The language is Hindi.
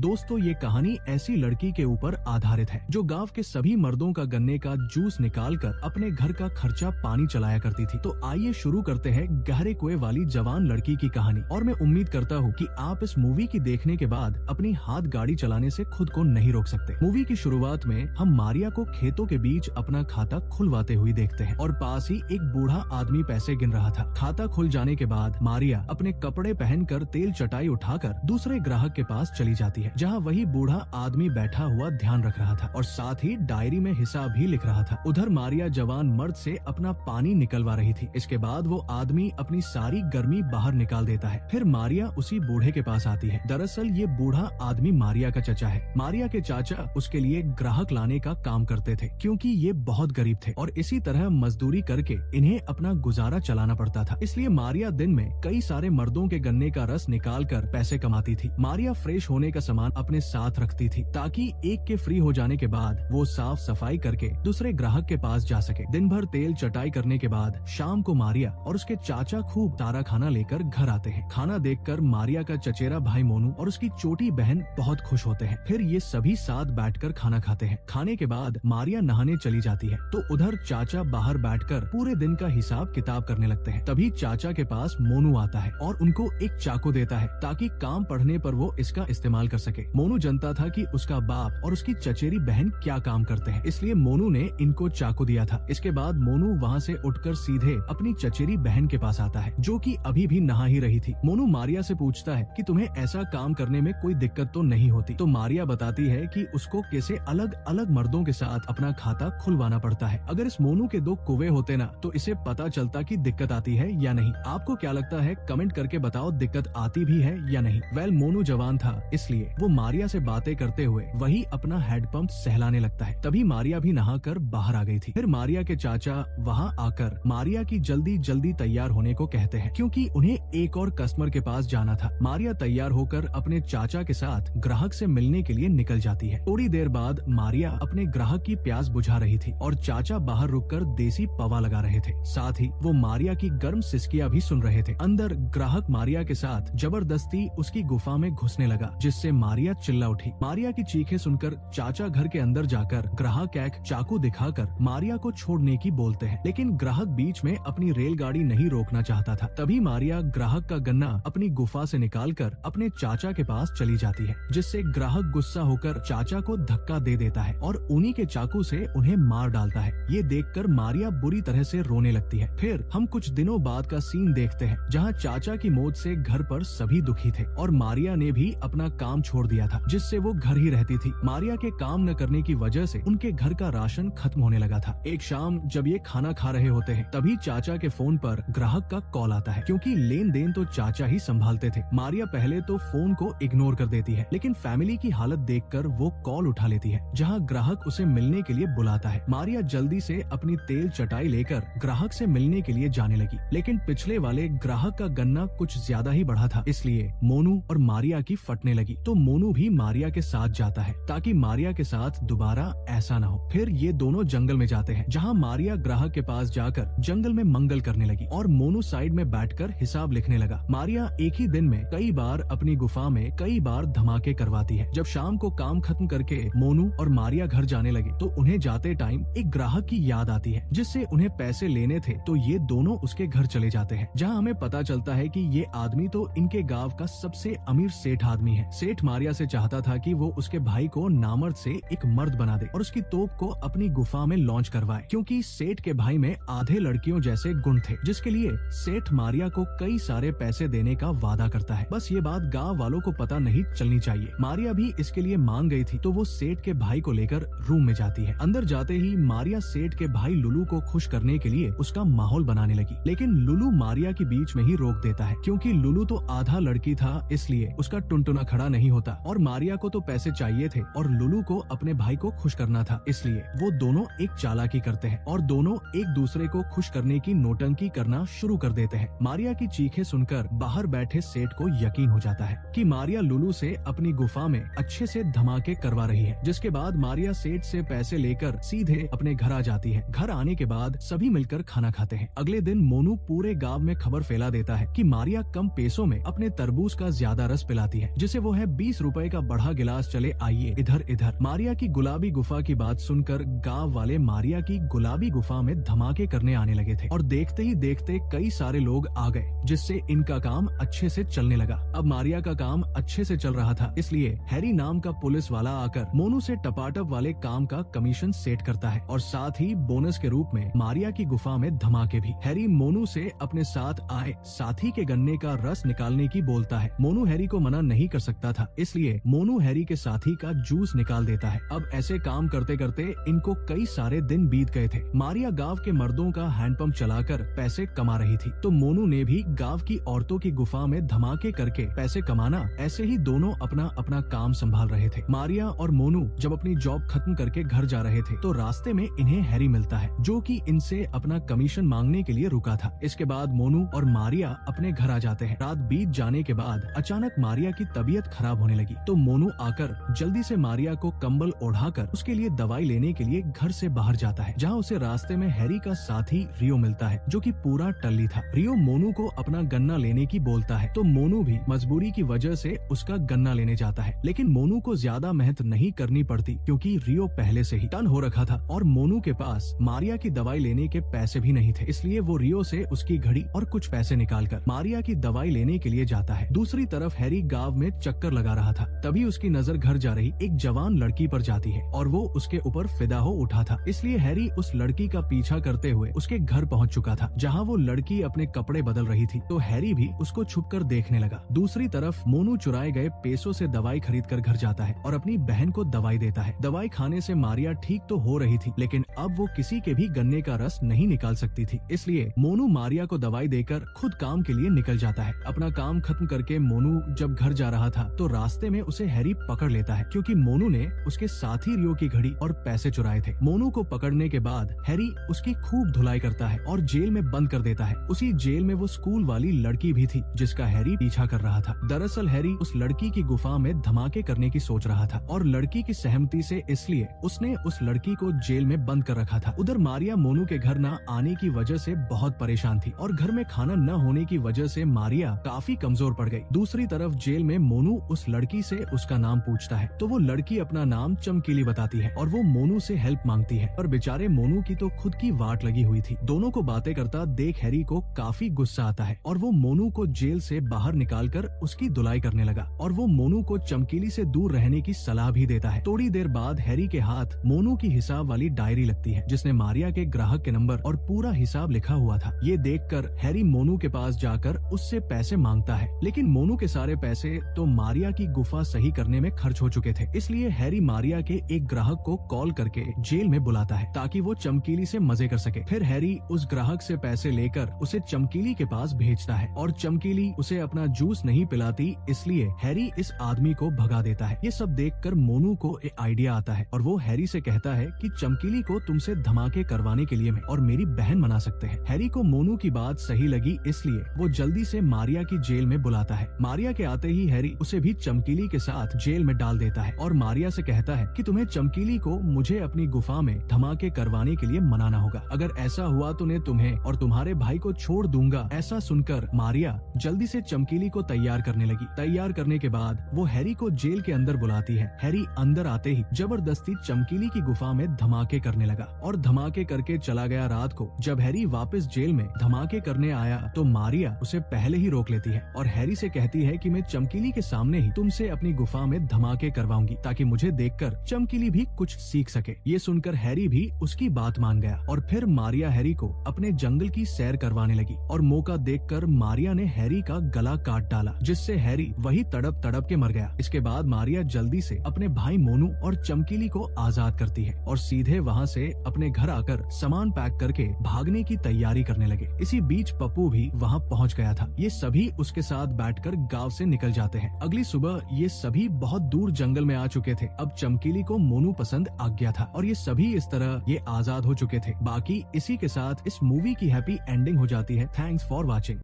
दोस्तों ये कहानी ऐसी लड़की के ऊपर आधारित है जो गांव के सभी मर्दों का गन्ने का जूस निकालकर अपने घर का खर्चा पानी चलाया करती थी। तो आइए शुरू करते हैं गहरे कुएं वाली जवान लड़की की कहानी। और मैं उम्मीद करता हूँ कि आप इस मूवी की देखने के बाद अपनी हाथ गाड़ी चलाने से खुद को नहीं रोक सकते। मूवी की शुरुआत में हम मारिया को खेतों के बीच अपना खाता खुलवाते हुए देखते हैं और पास ही एक बूढ़ा आदमी पैसे गिन रहा था। खाता खुल जाने के बाद मारिया अपने कपड़े पहनकर तेल चटाई उठाकर दूसरे ग्राहक के पास चली जाती है, जहाँ वही बूढ़ा आदमी बैठा हुआ ध्यान रख रहा था और साथ ही डायरी में हिसाब भी लिख रहा था। उधर मारिया जवान मर्द से अपना पानी निकलवा रही थी। इसके बाद वो आदमी अपनी सारी गर्मी बाहर निकाल देता है। फिर मारिया उसी बूढ़े के पास आती है। दरअसल ये बूढ़ा आदमी मारिया का चचा है। मारिया के चाचा उसके लिए ग्राहक लाने का काम करते थे क्योंकि ये बहुत गरीब थे और इसी तरह मजदूरी करके इन्हें अपना गुजारा चलाना पड़ता था। इसलिए मारिया दिन में कई सारे मर्दों के गन्ने का रस निकाल कर पैसे कमाती थी। मारिया फ्रेश होने का सामान अपने साथ रखती थी ताकि एक के फ्री हो जाने के बाद वो साफ सफाई करके दूसरे ग्राहक के पास जा सके। दिन भर तेल चटाई करने के बाद शाम को मारिया और उसके चाचा खूब तारा खाना लेकर घर आते हैं। खाना देखकर मारिया का चचेरा भाई मोनू और उसकी छोटी बहन बहुत खुश होते हैं। फिर ये सभी साथ बैठकर खाना खाते हैं। खाने के बाद मारिया नहाने चली जाती है तो उधर चाचा बाहर बैठकर पूरे दिन का हिसाब किताब करने लगते हैं। तभी चाचा के पास मोनू आता है और उनको एक चाकू देता है ताकि काम पढ़ने पर वो इसका इस्तेमाल कर सके। मोनू जानता था कि उसका बाप और उसकी चचेरी बहन क्या काम करते हैं, इसलिए मोनू ने इनको चाकू दिया था। इसके बाद मोनू वहाँ से उठकर सीधे अपनी चचेरी बहन के पास आता है जो कि अभी भी नहा ही रही थी। मोनू मारिया से पूछता है कि तुम्हें ऐसा काम करने में कोई दिक्कत तो नहीं होती। तो मारिया बताती है कि उसको कैसे अलग अलग मर्दों के साथ अपना खाता खुलवाना पड़ता है। अगर इस मोनू के 2 कुएं होते ना तो इसे पता चलता कि दिक्कत आती है या नहीं। आपको क्या लगता है, कमेंट करके बताओ, दिक्कत आती भी है या नहीं। मोनू जवान था इसलिए वो मारिया से बातें करते हुए वही अपना हैंडपंप सहलाने लगता है। तभी मारिया भी नहाकर बाहर आ गई थी। फिर मारिया के चाचा वहाँ आकर मारिया की जल्दी जल्दी तैयार होने को कहते हैं क्योंकि उन्हें एक और कस्टमर के पास जाना था। मारिया तैयार होकर अपने चाचा के साथ ग्राहक से मिलने के लिए निकल जाती है। थोड़ी देर बाद मारिया अपने ग्राहक की प्यास बुझा रही थी और चाचा बाहर रुककर देसी पवा लगा रहे थे। साथ ही वो मारिया की गर्म सिसकियां भी सुन रहे थे। अंदर ग्राहक मारिया के साथ जबरदस्ती उसकी गुफा में घुसने लगा जिससे मारिया चिल्ला उठी। मारिया की चीखें सुनकर चाचा घर के अंदर जाकर ग्राहक एक चाकू दिखाकर मारिया को छोड़ने की बोलते हैं, लेकिन ग्राहक बीच में अपनी रेलगाड़ी नहीं रोकना चाहता था। तभी मारिया ग्राहक का गन्ना अपनी गुफा से निकालकर अपने चाचा के पास चली जाती है जिससे ग्राहक गुस्सा होकर चाचा को धक्का दे देता है और उन्हीं के चाकू से उन्हें मार डालता है। ये देखकर मारिया बुरी तरह से रोने लगती है। फिर हम कुछ दिनों बाद का सीन देखते हैं जहाँ चाचा की मौत से घर पर सभी दुखी थे और मारिया ने भी अपना काम छोड़ दिया था जिससे वो घर ही रहती थी। मारिया के काम न करने की वजह से उनके घर का राशन खत्म होने लगा था। एक शाम जब ये खाना खा रहे होते हैं तभी चाचा के फोन पर ग्राहक का कॉल आता है क्योंकि लेन देन तो चाचा ही संभालते थे। मारिया पहले तो फोन को इग्नोर कर देती है लेकिन फैमिली की हालत देखकर वो कॉल उठा लेती है जहाँ ग्राहक उसे मिलने के लिए बुलाता है। मारिया जल्दी से अपनी तेल चटाई लेकर ग्राहक से मिलने के लिए जाने लगी, लेकिन पिछले वाले ग्राहक का गन्ना कुछ ज्यादा ही बढ़ा था इसलिए मोनू और मारिया की फटने लगी। तो मोनू भी मारिया के साथ जाता है ताकि मारिया के साथ दोबारा ऐसा न हो। फिर ये दोनों जंगल में जाते हैं जहाँ मारिया ग्राहक के पास जाकर जंगल में मंगल करने लगी और मोनू साइड में बैठकर हिसाब लिखने लगा। मारिया एक ही दिन में कई बार अपनी गुफा में कई बार धमाके करवाती है। जब शाम को काम खत्म करके मोनू और मारिया घर जाने लगे तो उन्हें जाते टाइम एक ग्राहक की याद आती है जिससे उन्हें पैसे लेने थे। तो ये दोनों उसके घर चले जाते हैं जहाँ हमें पता चलता है कि ये आदमी तो इनके गांव का सबसे अमीर सेठ आदमी है। सेठ मारिया से चाहता था कि वो उसके भाई को नामर्द से एक मर्द बना दे और उसकी तोप को अपनी गुफा में लॉन्च करवाए क्योंकि सेठ के भाई में आधे लड़कियों जैसे गुण थे, जिसके लिए सेठ मारिया को कई सारे पैसे देने का वादा करता है। बस ये बात गाँव वालों को पता नहीं चलनी चाहिए। मारिया भी इसके लिए मान गई थी तो वो सेठ के भाई को लेकर रूम में जाती है। अंदर जाते ही मारिया सेठ के भाई लुलू को खुश करने के लिए उसका माहौल बनाने लगी, लेकिन लुलू मारिया के बीच में ही रोक देता है क्योंकि लुलू तो आधा लड़की था इसलिए उसका टुनटुना खड़ा नहीं होता और मारिया को तो पैसे चाहिए थे और लुलू को अपने भाई को खुश करना था, इसलिए वो दोनों एक चालाकी करते हैं और दोनों एक दूसरे को खुश करने की नौटंकी करना शुरू कर देते हैं। मारिया की चीखें सुनकर बाहर बैठे सेठ को यकीन हो जाता है कि मारिया लुलू से अपनी गुफा में अच्छे से धमाके करवा रही है, जिसके बाद मारिया सेठ से पैसे लेकर सीधे अपने घर आ जाती है। घर आने के बाद सभी मिलकर खाना खाते हैं। अगले दिन मोनू पूरे गांव में खबर फैला देता है कि मारिया कम पैसों में अपने तरबूज का ज्यादा रस पिलाती है जिसे वो है 20 रुपए का बढ़ा गिलास चले आइए इधर इधर। मारिया की गुलाबी गुफा की बात सुनकर गांव वाले मारिया की गुलाबी गुफा में धमाके करने आने लगे थे और देखते ही देखते कई सारे लोग आ गए, जिससे इनका काम अच्छे से चलने लगा। अब मारिया का काम अच्छे से चल रहा था, इसलिए हैरी नाम का पुलिस वाला आकर मोनू से टपाटप वाले काम का कमीशन सेट करता है और साथ ही बोनस के रूप में मारिया की गुफा में धमाके भी। हैरी मोनू से अपने साथ आए साथी के गन्ने का रस निकालने की बोलता है। मोनू हैरी को मना नहीं कर सकता था, इसलिए मोनू हैरी के साथी का जूस निकाल देता है। अब ऐसे काम करते करते इनको कई सारे दिन बीत गए थे। मारिया गांव के मर्दों का हैंडपंप चलाकर पैसे कमा रही थी, तो मोनू ने भी गांव की औरतों की गुफा में धमाके करके पैसे कमाना। ऐसे ही दोनों अपना अपना काम संभाल रहे थे। मारिया और मोनू जब अपनी जॉब खत्म करके घर जा रहे थे तो रास्ते में इन्हें हैरी मिलता है, जो कि इनसे अपना कमीशन मांगने के लिए रुका था। इसके बाद मोनू और मारिया अपने घर आ जाते हैं। रात बीत जाने के बाद अचानक मारिया की तबीयत खराब होने लगी, तो मोनू आकर जल्दी से मारिया को कंबल ओढ़ाकर उसके लिए दवाई लेने के लिए घर से बाहर जाता है, जहाँ उसे रास्ते में हैरी का साथी रियो मिलता है, जो कि पूरा टल्ली था। रियो मोनू को अपना गन्ना लेने की बोलता है, तो मोनू भी मजबूरी की वजह से उसका गन्ना लेने जाता है। लेकिन मोनू को ज्यादा मेहनत नहीं करनी पड़ती, क्योंकि रियो पहले से ही टन हो रखा था और मोनू के पास मारिया की दवाई लेने के पैसे भी नहीं थे। इसलिए वो रियो से उसकी घड़ी और कुछ पैसे निकालकर मारिया की दवाई लेने के लिए जाता है। दूसरी तरफ हैरी गांव में चक्कर लगा रहा था, तभी उसकी नजर घर जा रही एक जवान लड़की पर जाती है और वो उसके ऊपर फिदा हो उठा था। इसलिए हैरी उस लड़की का पीछा करते हुए उसके घर पहुंच चुका था, जहां वो लड़की अपने कपड़े बदल रही थी, तो हैरी भी उसको छुपकर देखने लगा। दूसरी तरफ मोनू चुराए गए पैसों से दवाई खरीद कर घर जाता है और अपनी बहन को दवाई देता है। दवाई खाने से मारिया ठीक तो हो रही थी, लेकिन अब वो किसी के भी गन्ने का रस नहीं निकाल सकती थी। इसलिए मोनू मारिया को दवाई देकर खुद काम के लिए निकल जाता है। अपना काम खत्म करके मोनू जब घर जा रहा था तो रास्ते में उसे हैरी पकड़ लेता है, क्योंकि मोनू ने उसके साथी रियो की घड़ी और पैसे चुराए थे। मोनू को पकड़ने के बाद हैरी उसकी खूब धुलाई करता है और जेल में बंद कर देता है। उसी जेल में वो स्कूल वाली लड़की भी थी, जिसका हैरी पीछा कर रहा था। दरअसल हैरी उस लड़की की गुफा में धमाके करने की सोच रहा था और लड़की की सहमति से, इसलिए उसने उस लड़की को जेल में बंद कर रखा था। उधर मारिया मोनू के घर न आने की वजह से बहुत परेशान थी और घर में खाना न होने की वजह से मारिया काफी कमजोर पड़ गई। दूसरी तरफ जेल में मोनू उस लड़की से उसका नाम पूछता है, तो वो लड़की अपना नाम चमकीली बताती है और वो मोनू से हेल्प मांगती है, पर बेचारे मोनू की तो खुद की वाट लगी हुई थी। दोनों को बातें करता देख हैरी को काफी गुस्सा आता है और वो मोनू को जेल से बाहर निकालकर उसकी धुलाई करने लगा और वो मोनू को चमकीली से दूर रहने की सलाह भी देता है। थोड़ी देर बाद हैरी के हाथ मोनू की हिसाब वाली डायरी लगती है, जिसने मारिया के ग्राहक के नंबर और पूरा हिसाब लिखा हुआ था। ये देखकर हैरी मोनू के पास जाकर उससे पैसे मांगता है, लेकिन मोनू के सारे पैसे तो मारिया की गुफा सही करने में खर्च हो चुके थे। इसलिए हैरी मारिया के एक ग्राहक को कॉल करके जेल में बुलाता है ताकि वो चमकीली से मजे कर सके। फिर हैरी उस ग्राहक से पैसे लेकर उसे चमकीली के पास भेजता है और चमकीली उसे अपना जूस नहीं पिलाती, इसलिए हैरी इस आदमी को भगा देता है। ये सब देखकर मोनू को एक आइडिया आता है और वो हैरी से कहता है कि चमकीली को तुमसे धमाके करवाने के लिए मैं और मेरी बहन मना सकते हैं। हैरी को मोनू की बात सही लगी, इसलिए वो जल्दी से मारिया की जेल में बुलाता है। मारिया के आते ही हैरी उसे भी चमकीली के साथ जेल में डाल देता है और मारिया से कहता है कि तुम्हें चमकीली को मुझे अपनी गुफा में धमाके करवाने के लिए मनाना होगा। अगर ऐसा हुआ तो मैं तुम्हें और तुम्हारे भाई को छोड़ दूंगा। ऐसा सुनकर मारिया जल्दी से चमकीली को तैयार करने लगी। तैयार करने के बाद वो हैरी को जेल के अंदर बुलाती है। हैरी अंदर आते ही जबरदस्ती चमकीली की गुफा में धमाके करने लगा और धमाके करके चला गया। रात को जब हैरी वापस जेल में धमाके करने आया तो मारिया उसे पहले ही रोक लेती है और हैरी से कहती है कि मैं चमकीली के सामने ही तुमसे अपनी गुफा में धमाके करवाऊंगी, ताकि मुझे देखकर चमकीली भी कुछ सीख सके। ये सुनकर हैरी भी उसकी बात मान गया और फिर मारिया हैरी को अपने जंगल की सैर करवाने लगी और मौका देखकर मारिया ने हैरी का गला काट डाला, जिससे हैरी वही तड़प तड़प के मर गया। इसके बाद मारिया जल्दी से अपने भाई मोनू और चमकीली को आजाद करती है और सीधे वहाँ से अपने घर आकर सामान पैक करके भागने की तैयारी करने लगे। इसी बीच पप्पू भी वहाँ पहुँच गया था। ये सभी उसके साथ बैठकर गांव से निकल जाते हैं। अगली सुबह ये सभी बहुत दूर जंगल में आ चुके थे। अब चमकीली को मोनू पसंद आ गया था और ये सभी इस तरह ये आजाद हो चुके थे। बाकी इसी के साथ इस मूवी की हैप्पी एंडिंग हो जाती है। Thanks for watching.